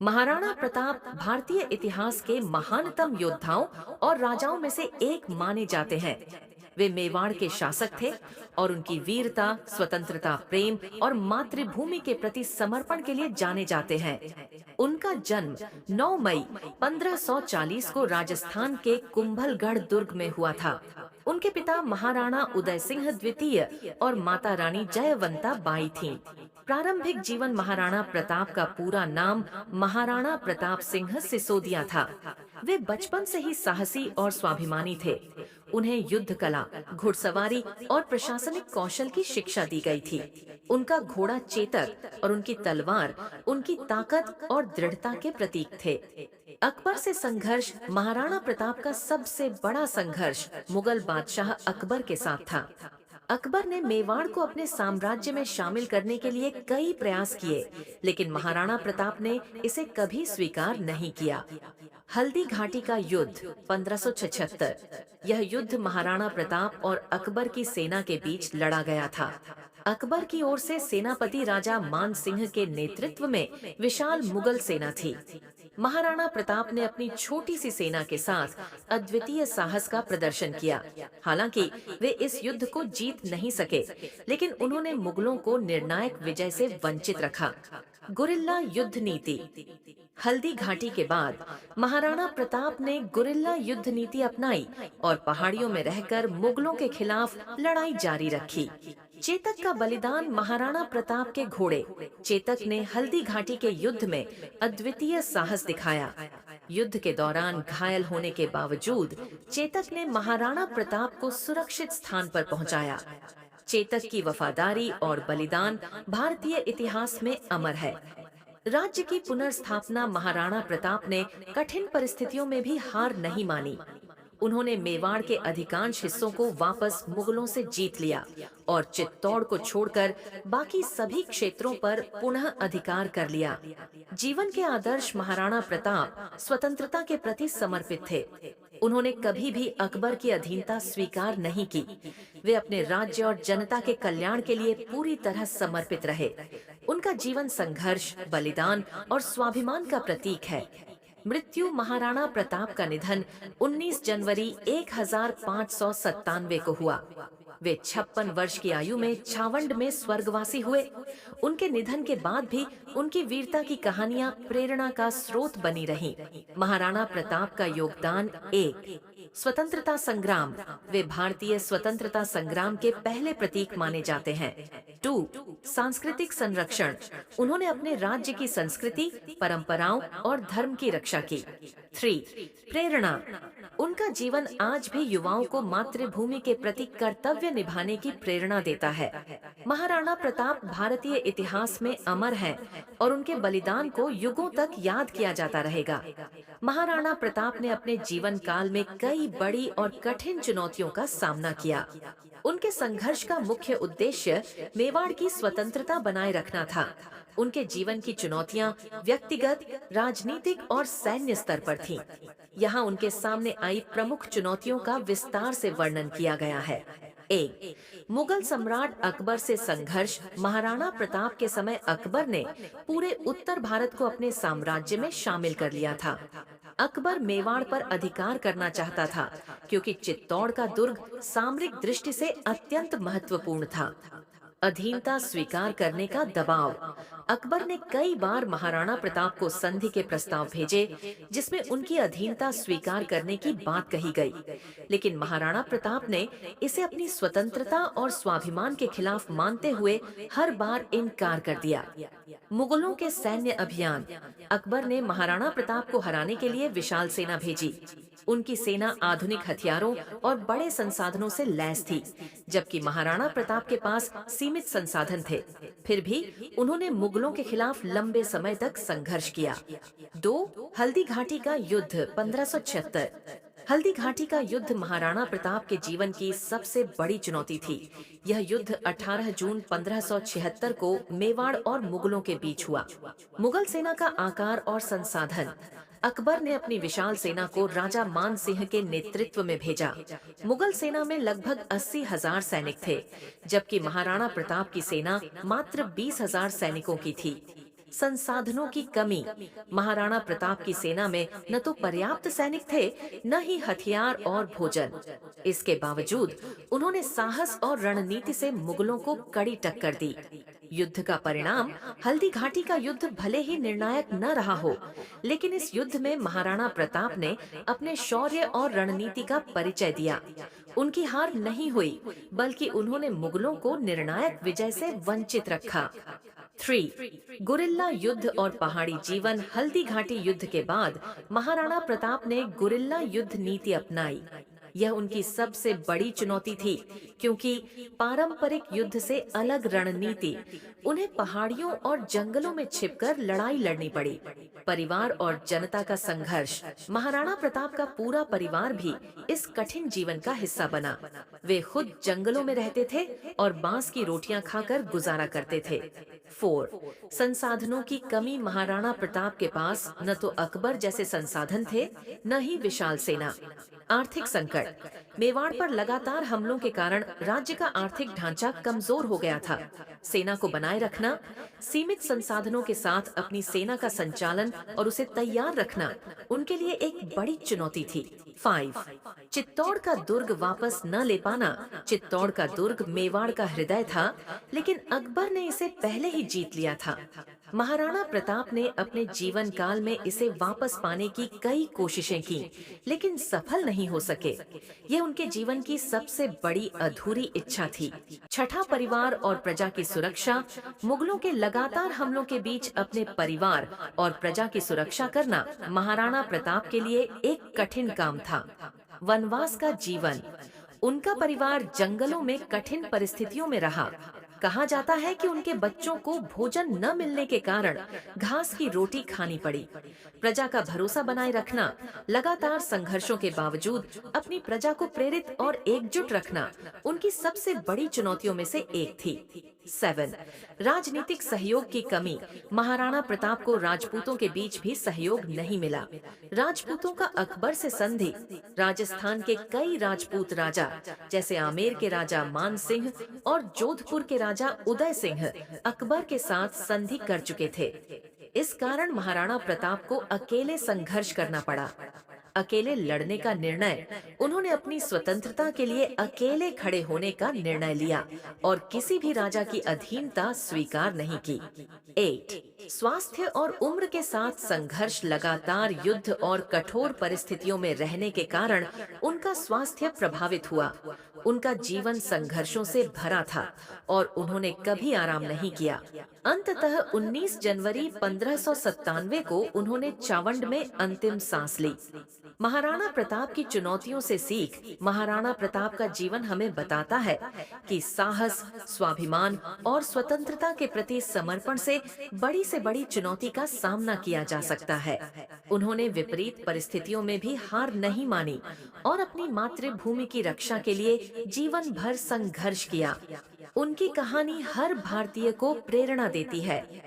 महाराणा प्रताप भारतीय इतिहास के महानतम योद्धाओं और राजाओं में से एक माने जाते हैं। वे मेवाड़ के शासक थे और उनकी वीरता, स्वतंत्रता प्रेम और मातृभूमि के प्रति समर्पण के लिए जाने जाते हैं। उनका जन्म 9 मई 1540 को राजस्थान के कुंभलगढ़ दुर्ग में हुआ था। उनके पिता महाराणा उदय सिंह द्वितीय और माता रानी जयवंता बाई थीं। प्रारंभिक जीवन महाराणा प्रताप का पूरा नाम महाराणा प्रताप सिंह सिसोदिया था। वे बचपन से ही साहसी और स्वाभिमानी थे। उन्हें युद्ध कला, घुड़सवारी और प्रशासनिक कौशल की शिक्षा दी गई थी। उनका घोड़ा चेतक और उनकी तलवार उनकी ताकत और दृढ़ता के प्रतीक थे। अकबर से संघर्ष महाराणा प्रताप का सबसे बड़ा संघर्ष मुगल बादशाह अकबर के साथ था। अकबर ने मेवाड़ को अपने साम्राज्य में शामिल करने के लिए कई प्रयास किए, लेकिन महाराणा प्रताप ने इसे कभी स्वीकार नहीं किया। हल्दी घाटी का युद्ध 1576। यह युद्ध महाराणा प्रताप और अकबर की सेना के बीच लड़ा गया था। अकबर की ओर से सेनापति राजा मान सिंह के नेतृत्व में विशाल मुगल सेना थी। महाराणा प्रताप ने अपनी छोटी सी सेना के साथ अद्वितीय साहस का प्रदर्शन किया। हालांकि वे इस युद्ध को जीत नहीं सके, लेकिन उन्होंने मुगलों को निर्णायक विजय से वंचित रखा। गुरिल्ला युद्ध नीति। हल्दी घाटी के बाद महाराणा प्रताप ने गुरिल्ला युद्ध नीति अपनाई और पहाड़ियों में रहकर मुगलों के खिलाफ लड़ाई जारी रखी। चेतक का बलिदान। महाराणा प्रताप के घोड़े चेतक ने हल्दी घाटी के युद्ध में अद्वितीय साहस दिखाया। युद्ध के दौरान घायल होने के बावजूद चेतक ने महाराणा प्रताप को सुरक्षित स्थान पर पहुंचाया। चेतक की वफादारी और बलिदान भारतीय इतिहास में अमर है। राज्य की पुनर्स्थापना। महाराणा प्रताप ने कठिन परिस्थितियों में भी हार नहीं मानी। उन्होंने मेवाड़ के अधिकांश हिस्सों को वापस मुगलों से जीत लिया और चित्तौड़ को छोड़कर बाकी सभी क्षेत्रों पर पुनः अधिकार कर लिया। जीवन के आदर्श। महाराणा प्रताप स्वतंत्रता के प्रति समर्पित थे। उन्होंने कभी भी अकबर की अधीनता स्वीकार नहीं की। वे अपने राज्य और जनता के कल्याण के लिए पूरी तरह समर्पित रहे। उनका जीवन संघर्ष, बलिदान और स्वाभिमान का प्रतीक है। मृत्यु। महाराणा प्रताप का निधन 19 जनवरी 1597 को हुआ। वे 56 वर्ष की आयु में छावंड में स्वर्गवासी हुए। उनके निधन के बाद भी उनकी वीरता की कहानियां प्रेरणा का स्रोत बनी रहीं। महाराणा प्रताप का योगदान। 1. स्वतंत्रता संग्राम। वे भारतीय स्वतंत्रता संग्राम के पहले प्रतीक माने जाते हैं। 2. सांस्कृतिक संरक्षण। उन्होंने अपने राज्य की संस्कृति, परंपराओं और धर्म की रक्षा की। 3. प्रेरणा। उनका जीवन आज भी युवाओं को मातृभूमि के प्रति कर्तव्य निभाने की प्रेरणा देता है। महाराणा प्रताप भारतीय इतिहास में अमर हैं और उनके बलिदान को युगों तक याद किया जाता रहेगा। महाराणा प्रताप ने अपने जीवन काल में कई बड़ी और कठिन चुनौतियों का सामना किया। उनके संघर्ष का मुख्य उद्देश्य मेवाड़ की स्वतंत्रता बनाए रखना था। उनके जीवन की चुनौतियां व्यक्तिगत, राजनीतिक और सैन्य स्तर पर थीं। यहाँ उनके सामने आई प्रमुख चुनौतियों का विस्तार से वर्णन किया गया है। 1. मुगल सम्राट अकबर से संघर्ष। महाराणा प्रताप के समय अकबर ने पूरे उत्तर भारत को अपने साम्राज्य में शामिल कर लिया था। अकबर मेवाड़ पर अधिकार करना चाहता था, क्योंकि चित्तौड़ का दुर्ग सामरिक दृष्टि से अत्यंत महत्वपूर्ण था। अधीनता स्वीकार करने का दबाव। अकबर ने कई बार महाराणा प्रताप को संधि के प्रस्ताव भेजे, जिसमें उनकी अधीनता स्वीकार करने की बात कही गई, लेकिन महाराणा प्रताप ने इसे अपनी स्वतंत्रता और स्वाभिमान के खिलाफ मानते हुए हर बार इनकार कर दिया। मुगलों के सैन्य अभियान। अकबर ने महाराणा प्रताप को हराने के लिए विशाल सेना भेजी। उनकी सेना आधुनिक हथियारों और बड़े संसाधनों से लैस थी, जबकि महाराणा प्रताप के पास सीमित संसाधन थे। फिर भी उन्होंने मुगलों के खिलाफ लंबे समय तक संघर्ष किया। 2. हल्दी घाटी का युद्ध 1576। हल्दी घाटी का युद्ध महाराणा प्रताप के जीवन की सबसे बड़ी चुनौती थी। यह युद्ध 18 जून 1576 को मेवाड़ और मुगलों के बीच हुआ। मुगल सेना का आकार और संसाधन। अकबर ने अपनी विशाल सेना को राजा मान सिंह के नेतृत्व में भेजा। मुगल सेना में लगभग 80,000 सैनिक थे, जबकि महाराणा प्रताप की सेना मात्र 20,000 सैनिकों की थी। संसाधनों की कमी। महाराणा प्रताप की सेना में न तो पर्याप्त सैनिक थे, न ही हथियार और भोजन। इसके बावजूद उन्होंने साहस और रणनीति से मुगलों को कड़ी टक्कर दी। युद्ध का परिणाम, हल्दी घाटी का युद्ध भले ही निर्णायक न रहा हो, लेकिन इस युद्ध में महाराणा प्रताप ने अपने शौर्य और रणनीति का परिचय दिया। उनकी हार नहीं हुई, बल्कि उन्होंने मुगलों को निर्णायक विजय से वंचित रखा। 3. गुरिल्ला युद्ध और पहाड़ी जीवन। हल्दी घाटी युद्ध के बाद महाराणा प्रताप ने गुरिल्ला युद्ध नीति अपनाई। यह उनकी सबसे बड़ी चुनौती थी, क्योंकि पारंपरिक युद्ध से अलग रणनीति, उन्हें पहाड़ियों और जंगलों में छिपकर लड़ाई लड़नी पड़ी। परिवार और जनता का संघर्ष। महाराणा प्रताप का पूरा परिवार भी इस कठिन जीवन का हिस्सा बना। वे खुद जंगलों में रहते थे और बांस की रोटियां खाकर गुजारा करते थे। 4. संसाधनों की कमी। महाराणा प्रताप के पास न तो अकबर जैसे संसाधन थे, न ही विशाल सेना। आर्थिक संकट। मेवाड़ पर लगातार हमलों के कारण राज्य का आर्थिक ढांचा कमजोर हो गया था। सेना को बनाए रखना, सीमित संसाधनों के साथ अपनी सेना का संचालन और उसे तैयार रखना उनके लिए एक बड़ी चुनौती थी। 5. चित्तौड़ का दुर्ग वापस न ले पाना। चित्तौड़ का दुर्ग मेवाड़ का हृदय था, लेकिन अकबर ने इसे पहले ही जीत लिया था। महाराणा प्रताप ने अपने जीवन काल में इसे वापस पाने की कई कोशिशें की, लेकिन सफल नहीं हो सके। यह उनके जीवन की सबसे बड़ी अधूरी इच्छा थी। 6. परिवार और प्रजा की सुरक्षा। मुगलों के लगातार हमलों के बीच अपने परिवार और प्रजा की सुरक्षा करना महाराणा प्रताप के लिए एक कठिन काम था। वनवास का जीवन। उनका परिवार जंगलों में कठिन परिस्थितियों में रहा। कहा जाता है कि उनके बच्चों को भोजन न मिलने के कारण घास की रोटी खानी पड़ी। प्रजा का भरोसा बनाए रखना। लगातार संघर्षों के बावजूद अपनी प्रजा को प्रेरित और एकजुट रखना उनकी सबसे बड़ी चुनौतियों में से एक थी। 7. राजनीतिक सहयोग की कमी। महाराणा प्रताप को राजपूतों के बीच भी सहयोग नहीं मिला। राजपूतों का अकबर से संधि। राजस्थान के कई राजपूत राजा, जैसे आमेर के राजा मान सिंह और जोधपुर के राजा उदय सिंह, अकबर के साथ संधि कर चुके थे। इस कारण महाराणा प्रताप को अकेले संघर्ष करना पड़ा। अकेले लड़ने का निर्णय। उन्होंने अपनी स्वतंत्रता के लिए अकेले खड़े होने का निर्णय लिया और किसी भी राजा की अधीनता स्वीकार नहीं की। 8. स्वास्थ्य और उम्र के साथ संघर्ष। लगातार युद्ध और कठोर परिस्थितियों में रहने के कारण उनका स्वास्थ्य प्रभावित हुआ। उनका जीवन संघर्षों से भरा था और उन्होंने कभी आराम नहीं किया। अंततः 19 जनवरी 1597 को उन्होंने चावंड में अंतिम सांस ली। महाराणा प्रताप की चुनौतियों से सीख। महाराणा प्रताप का जीवन हमें बताता है कि साहस, स्वाभिमान और स्वतंत्रता के प्रति समर्पण से बड़ी चुनौती का सामना किया जा सकता है। उन्होंने विपरीत परिस्थितियों में भी हार नहीं मानी और अपनी मातृभूमि की रक्षा के लिए जीवन भर संघर्ष किया। उनकी कहानी हर भारतीय को प्रेरणा देती है।